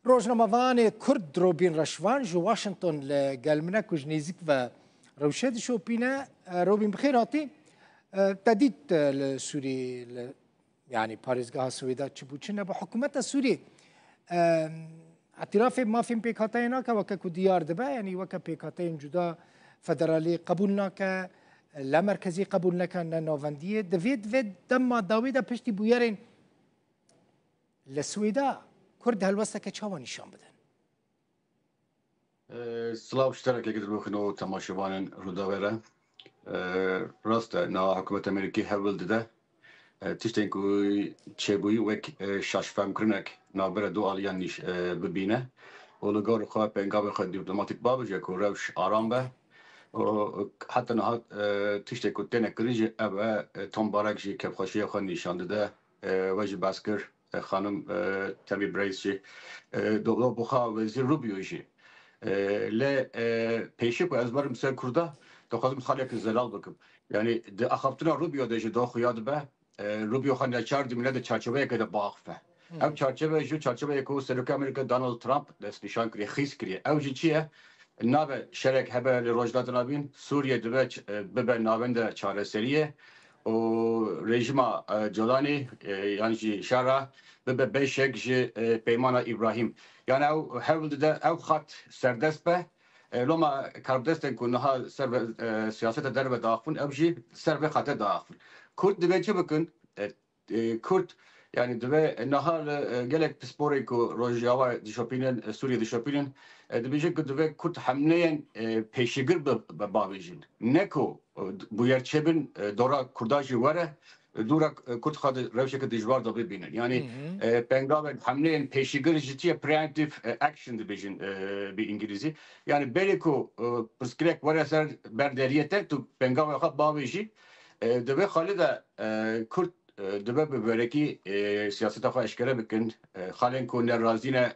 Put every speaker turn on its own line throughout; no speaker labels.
روزنامه‌وان کرد روبین رشوان جو واشنطن لگلمنا کجنیزیک و روشد شوپینا روبین بخیراتی تدید لسوری يعني باريزگاه سويدا تشبوتشنا بحكومة السوري اعتراف ما في بيكاتين هناك وكاكو ديار دبا يعني وكا بيكاتين جدا فدرالي قبولنا ك لا مركزي قبولنا كان نوفنديه دفيد دم داويدا بشتي بويرين لسويدا كرد هالوسطة كتشاواني شام بدن
سلاو اشترك يقدر بخنو تماشوان روداويرا راست نا حكومة أمريكي هول ده تشتين كو تشبوي وك شاش فهم كرنك نابرة دو آليان نيش ببينه ولقار خواه بينقاب خد دبلوماتيك بابج يكو روش آرام به حتى نهات تشتين كو تينك كريجي أبا توم باراك جي كبخوشي خوا نيشان ده وجه باسكر خانم تامي بريس جي دولو بخوا وزير روبيو جي ل پیشی از برم سر کرده دخوازم خالی که زلال بکم یعنی د اخبتنا روبیو دژ داخل یاد به روبیو خانه چهار دیمونه د چارچوبه که د باغفه او چارچوبه جو چارچوبه که سرک امریکا دونالد ترامپ دست نشان کری خیس کری او جی چیه ناب شرک هبه لروجلات نابین سوریه دبچ ببه نابند چاره سریه و رژیم جولانی یعنی شارع ببه بشک جی پیمان ابراهیم يعني او حاول ده او خط سردست به لما كاردستن كنا سر سياسه درب داخل او شيء سر خط داخل كرد دبي بكن كرد يعني دبي نهار قالك بسبوريكو روجاوا دي شوبينن سوريا دي شوبينن دبي دبي كرد حملين بيشيغر بابيجين نكو بويرچبن دورا كرداجي وره دورا کرد خود روشه که دیجوار دو ببینن یعنی پنگاب حمله پیشگیر جدی preemptive action division به انگلیسی یعنی بلیکو پسکرک وره سر برداریته تو پنگاب خود باویشی دبی خالد کرد دبی ببرکی سیاست خود اشکره بکن خالن کو نرازینه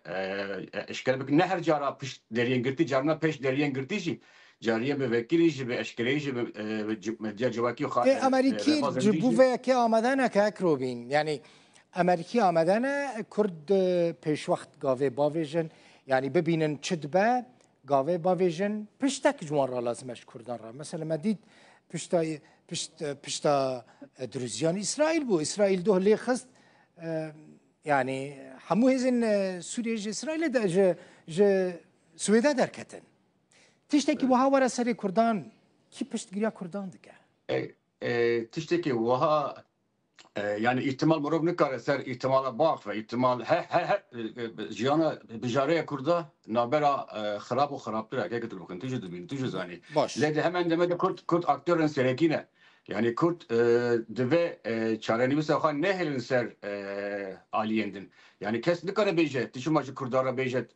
اشکره بکن نه هر جارا پیش درین گرتی جارنا پیش درین گرتیشی جاریه به وکیلیش به اشکریش به جواکی خواهد
امریکی جبوه که آمدن که اکروبین یعنی امریکی آمدن کرد پیش وقت گاوه باویژن یعنی ببینن چدبه گاوه باویژن پشتک جوان را لازمش کردن را مثلا ما دید پشتا دروزیان اسرائیل بو اسرائیل دو لی خست يعني حمو هزن سوريا اسرائيل دا سويدا دركتن تشتكي وها ورا سري كردان كي بشتغيا كردان دكا
تشتكي وها يعني احتمال مروب نكار سر احتمال باق و احتمال هر جيانا بجاريه كردا نابرا خراب و خرابتر اگه كتر بكن تيجي دبين تيجي زاني لدي همان دمه كرد اكتورن سركينه يعني كرد دve çareni mesela xan nehelin ser aliyendin yani kes ne kadar beje tişu maçı kurdara beje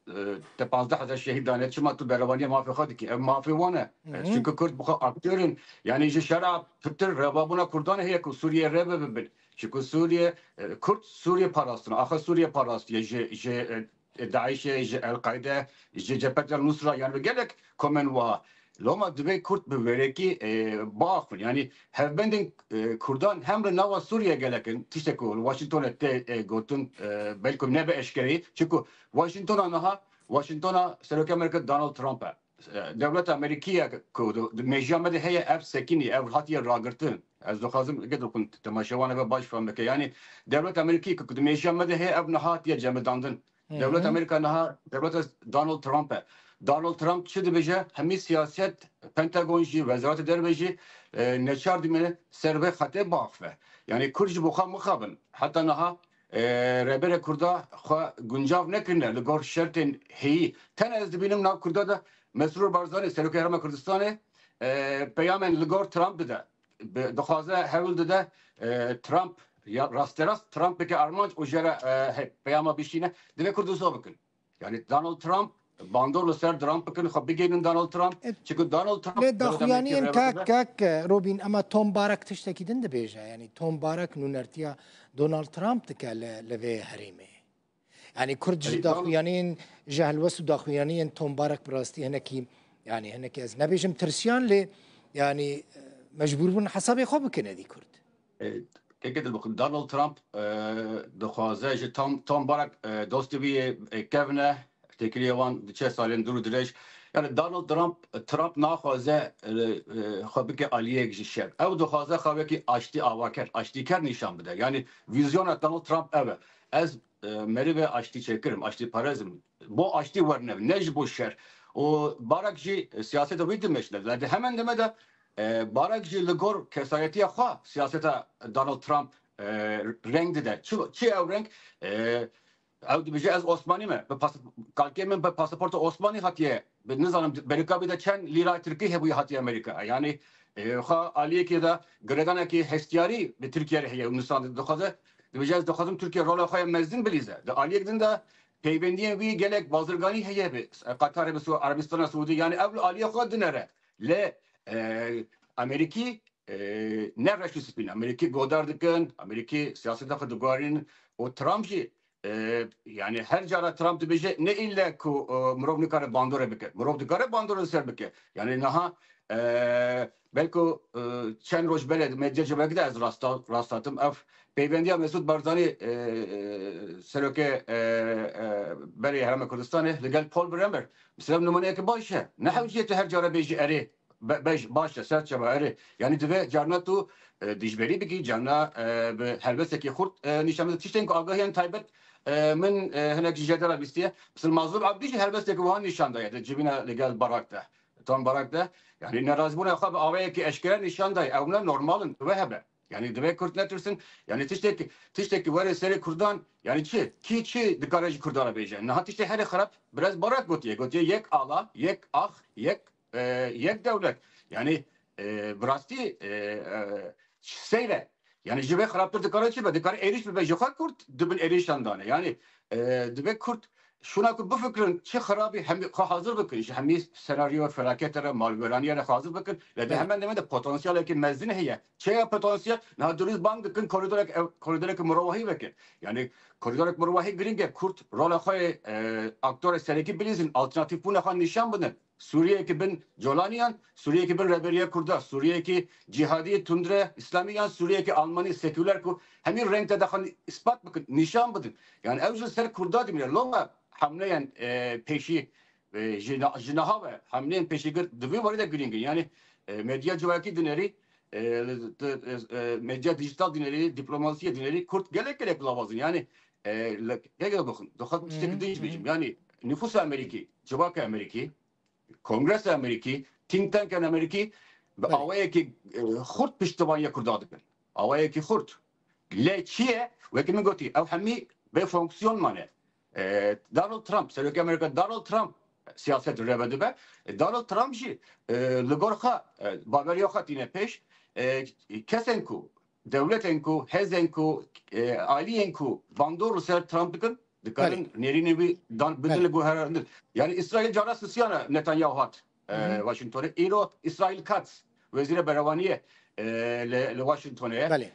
te 15000 şehidane çima tu beravaniye mafi xadi ki mafi wana çünkü kurd bu aktörün yani je şara pıtır rebabuna kurdana heye ku Suriye rebe bil çünkü Suriye Kurd Suriye parasını axa Suriye parası je Daesh je El-Kaide je Cephet el-Nusra yani gelek komen va لما دبي كرد بوريكي باخن يعني هفبندن كردان هم نوا سوريا جالكن تشتكو واشنطن قلتن بالكم نبى اشكري شكو واشنطن انها واشنطن سلوك امريكا دونالد ترامب دولة امريكيه كود مجامد هي اف سكيني اف هاتي راغرتن از لازم قدر كنت تماشوانه باش فهمك يعني دولة امريكيه كود مجامد هي اب نهات يا جمداندن دولة امريكا انها دولة دونالد ترامب دونالد ترامپ چه بجه همی سیاست پنتاگونجی وزارت دربجی نچار دیمه سربه خطه باخفه یعنی کرج بخا مخابن حتی نها ربر کردا خو گنجاو نکنه لگور شرطن هی تن از دبینم ناو کردا ده مسرور بارزانی سلوک هرم کردستان پیامن لگور ترامپ ده دخوازه هول ده ترامپ یا راست ترامپ که ارمانج اجرا پیاما بیشینه دیگه کردوسا بکن یعنی دونالد ترامپ باندور سر ترامپ بکن خب بگیرن دونالد ترامپ چون دونالد ترامپ
لا دخویانین کاک روبین اما توم بارک تشتکی دند بیجا يعني توم بارک نونرتیا دونالد ترامپ تکا لوی هریمه يعني كرد دخویانین جهل وسو دخویانین توم بارک براستي هناكي يعني هناكي از نبيجم ترسيان لي يعني مجبور بن حسابي خو بكن هذه كرد
که دونالد ترامپ دخوازه جه تام بارک دوستی بی کهونه تکریه وان چه سالین درو درش یعنی دونالد ترامپ نخوازه خوابه که علیه گیشتر او دخوازه خوابه که آشتی آواکر آشتی کر نشان بده یعنی ویزیون دونالد ترامپ اوه از مری به آشتی چکرم آشتی پارازم bu آشتی ورنه نج bu şer o barakçı siyasete bitmişler lade hemen demede barakçı ligor kesayeti ya siyasete Donald Trump renkli de çi ev renk ev dibije az Osmani mi kalkemin be pasaportu Osmani hatiye be nizanım Amerika bir de çen lira Türkiye bu hatiye Amerika yani aliye ki de gredan ki hestiyari be Türkiye heye Hindistan dokazı dibije az dokazım Türkiye rol xoya mezdin bilize de aliye gidin de peyvendiye bir gelek bazırgani heye be Katar be Arabistan'a Suudi yani ev aliye xo dinere le Ameriki ne reşit bin Ameriki godardıkın Ameriki siyasete xdugarin o Trump'ı yani her cara Trump dibije ne illa ku murovni kare bandore bike murovni kare bandore ser bike yani naha belki çen roj beled medya belki de az rastlatım ev peyvendiya Mesut Barzani seroke beri Herame Kurdistan'ı legal Paul Bremer mesela numune ki başa ne havciyeti her cara beji eri başa serçe eri yani dibe carna tu dijberi biki carna helbese ki kurt nişamda tişten ku agahiyan taybet من هناك جدارة بيستيه بس الموضوع عبديش هالبس تكوان نشان ده يعني جبنا لقال باراك ده تام باراك ده يعني نرازبون أخاب أوعي كي أشكال نشان ده أو لا نورمال وهبة يعني دبي كرد نترسن يعني تشتكي ورا سري كردان يعني شيء دكارج كردان بيجي نها تشتكي هذا خراب براز باراك قلتيه يك آلا يك أخ يك دولة يعني براستي سيره yani jibe xarabtır dikare çibe dikare eriş bir bejoka kurt dibin erişandane yani dibe kurt şuna ku bu fikrin çi xarabi hem hazır bakın işte hem senaryo felaketlere malveraniye hazır bakın ve de hemen demede potansiyel ki mezdine heye çe potansiyel na duriz bank dikın koridorek muravahi bakın yani koridorek muravahi gringe kurt rol xoy aktör seleki bilizin alternatif buna xan nişan bunu Suriye ki bin Jolaniyan, Suriye ki bin Reberiye Kurda, Suriye ki Cihadi Tundre, İslamiyan, Suriye ki Almani seküler ku hemin renkte dahan ispat bakın, nişan bakın. Yani evcil ser Kurda demir. Loma hamleyen peşi jinaha ve hamleyen peşi gır dıvı var da gringin. Yani medya civaki dinleri medya dijital dinleri, diplomasiye dinleri kurt gelek lavazın. Yani gel bakın. Dokhat işte değişmeyeceğim. Yani nüfus Ameriki, civaki Ameriki Kongres Ameriki, think tank Ameriki ve avaya ki xurt piştevanya kurdadık. Avaya ki xurt. Le çiye ve kimin goti? Ev hemi be fonksiyon mane. Donald Trump, Serok Amerika Donald Trump siyaset revedi be. Donald Trump ji ligorxa baveriya tine peş kesen ku devleten ku hezen ku aliyen ku bandor ser Trump'ın Dikkatin nerini bir bedeli bu herhalde. Yani İsrail carası siyana Netanyahu hat Washington'a. İsrail Katz vezire beravaniye le Washington'a.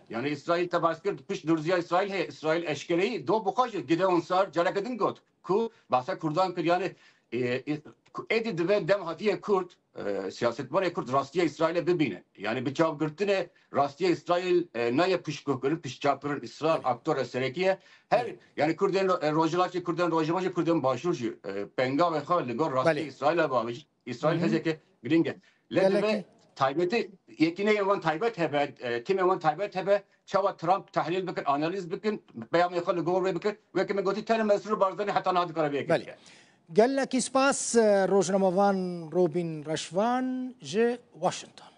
Yani İsrail tabaskır piş durziya İsrail eşkereyi do bukaşı Gideon Sar carakadın got. Ku bahsa Kurdan kır yani edid ve dem hatiye Kurt siyaset var Kurt rastiye İsrail'e bibine. Yani bir çav gırtine rastiye İsrail neye pişkokları pişçapırın İsrail aktör serekiye her yani Kürden rojlaçı Kürden rojmaçı Kürden başvurucu penga ve haligor rastiye İsrail'e bağlı İsrail hezeke gringe. Lede taybeti yekine yavan taybet hebe kim yavan taybet hebe çava Trump tahlil bikin analiz bikin beyan haligor ve bikin ve kime goti tane mesru barzani hatta nadı karabiye
ki. قال لك سباس روجناموفان روبين رشوان جي واشنطن